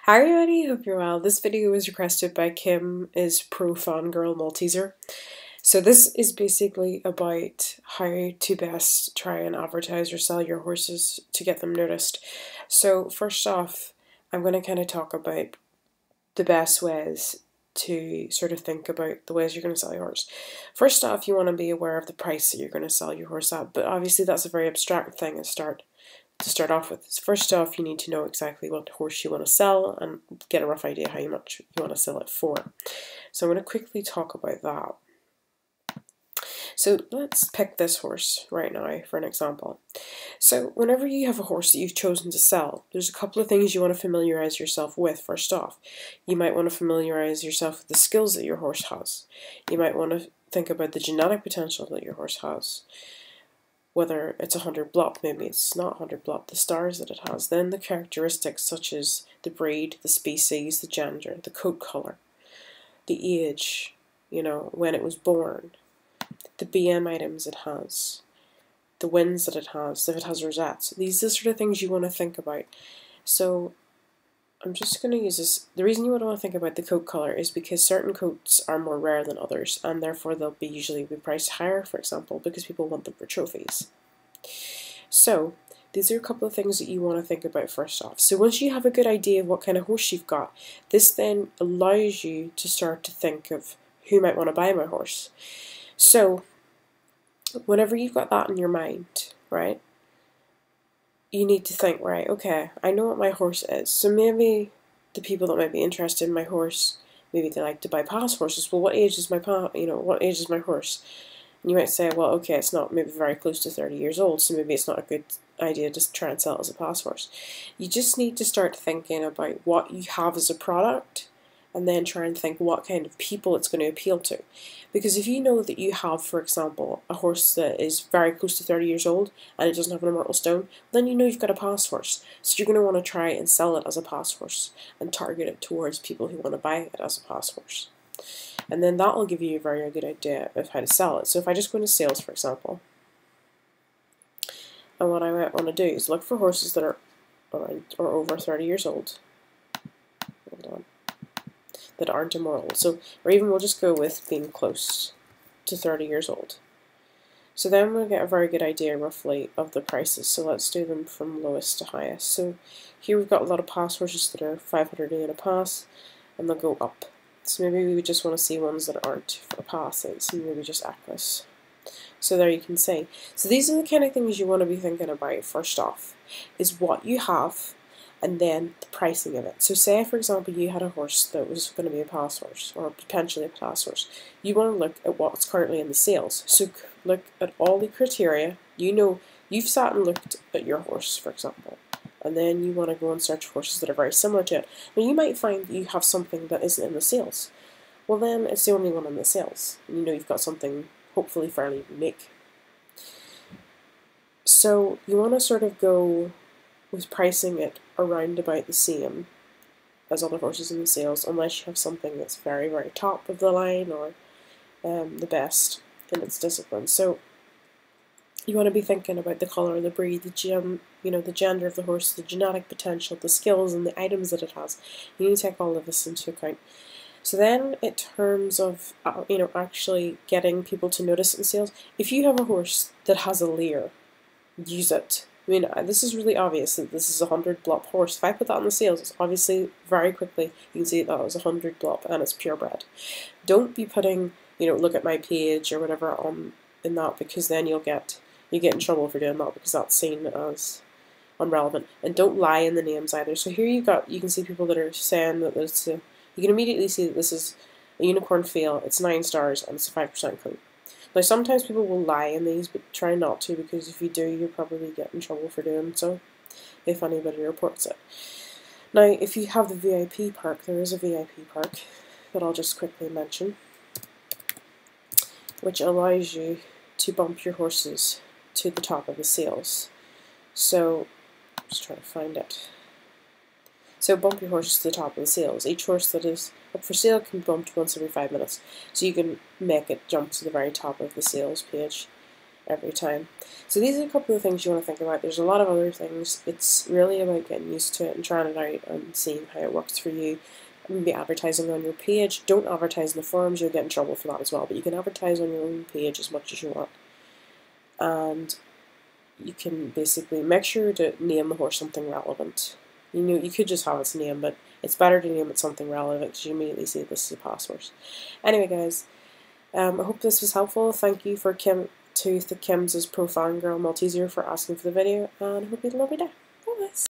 Hi everybody, hope you're well. This video was requested by KimIsProFanGirl Malteser. So this is basically about how to best try and advertise or sell your horses to get them noticed. So first off, I'm going to kind of talk about the best ways to sort of think about the ways you're going to sell your horse. First off, you want to be aware of the price that you're going to sell your horse at, but obviously that's a very abstract thing to start off with. First off, you need to know exactly what horse you want to sell and get a rough idea how much you want to sell it for. So I'm going to quickly talk about that. So let's pick this horse right now for an example. So whenever you have a horse that you've chosen to sell, there's a couple of things you want to familiarize yourself with first off. You might want to familiarize yourself with the skills that your horse has. You might want to think about the genetic potential that your horse has. Whether it's 100 blop, maybe it's not 100 blop, the stars that it has. Then the characteristics such as the breed, the species, the gender, the coat colour, the age, when it was born, the BM items it has, the wins that it has, if it has rosettes. These are the sort of things you want to think about. So I'm just going to use this. The reason you would want to think about the coat colour is because certain coats are more rare than others, and therefore they'll usually be priced higher, for example, because people want them for trophies. So these are a couple of things that you want to think about first off. So once you have a good idea of what kind of horse you've got, this then allows you to start to think of who might want to buy my horse. So whenever you've got that in your mind, right, you need to think, right, okay, I know what my horse is. So maybe the people that might be interested in my horse, maybe they like to buy past horses. Well, what age is my what age is my horse? And you might say, well, okay, it's not maybe very close to 30 years old, so maybe it's not a good idea to try and sell it as a past horse. You just need to start thinking about what you have as a product, and then try and think what kind of people it's going to appeal to. Because if you know that you have, for example, a horse that is very close to 30 years old and it doesn't have an immortal stone, then you know you've got a past horse. So you're going to want to try and sell it as a past horse and target it towards people who want to buy it as a past horse. And then that will give you a very good idea of how to sell it. So if I just go into sales, for example, and what I might want to do is look for horses that are around or over 30 years old. Hold on. That aren't immortal. So, or even we'll just go with being close to 30 years old. So then we'll get a very good idea roughly of the prices. So let's do them from lowest to highest. So here we've got a lot of pass horses that are 500 in a pass, and they'll go up. So maybe we would just want to see ones that aren't for passes, and maybe just Equus. So there you can see. So these are the kind of things you want to be thinking about first off, is what you have, and then the pricing of it. So say, for example, you had a horse that was going to be a pass horse, or potentially a pass horse. You want to look at what's currently in the sales. So look at all the criteria. You've sat and looked at your horse, for example, and then you want to go and search for horses that are very similar to it. Now you might find that you have something that isn't in the sales. Well then, it's the only one in the sales. And you've got something hopefully fairly unique. So you want to sort of go with pricing it around about the same as other horses in the sales, unless you have something that's very, very top of the line or the best in its discipline. So you want to be thinking about the colour, the breed, the gender of the horse, the genetic potential, the skills, and the items that it has. You need to take all of this into account. So then, in terms of actually getting people to notice it in sales, if you have a horse that has a leer, use it. This is really obvious that this is a 100 blop horse. If I put that on the sales, it's obviously very quickly you can see that was 100 blop and it's purebred. Don't be putting look at my page or whatever on in that, because then you get in trouble for doing that, because that's seen as unrelevant. And don't lie in the names either. So here you can see people that are saying that it's you can immediately see that this is a unicorn fail. It's 9 stars and it's a 5% coat. Now sometimes people will lie in these, but try not to, because if you do, you'll probably get in trouble for doing so, if anybody reports it. Now if you have the VIP perk, there is a VIP perk that I'll just quickly mention, which allows you to bump your horses to the top of the sales. So, just trying to find it. So bump your horses to the top of the sales. Each horse that is up for sale can be bumped once every 5 minutes. So you can make it jump to the very top of the sales page. every time. So these are a couple of things you want to think about. There's a lot of other things. It's really about getting used to it and trying it out and seeing how it works for you. Maybe advertising on your page. Don't advertise in the forums, you'll get in trouble for that as well, but you can advertise on your own page as much as you want. And you can basically make sure to name the horse something relevant. You know, you could just have its name, but it's better to name it something relevant because you immediately see this is a past horse. Anyway, guys, I hope this was helpful. Thank you for KimIsProFanGirl Malteser for asking for the video, and I hope you have a lovely day. Bye, guys.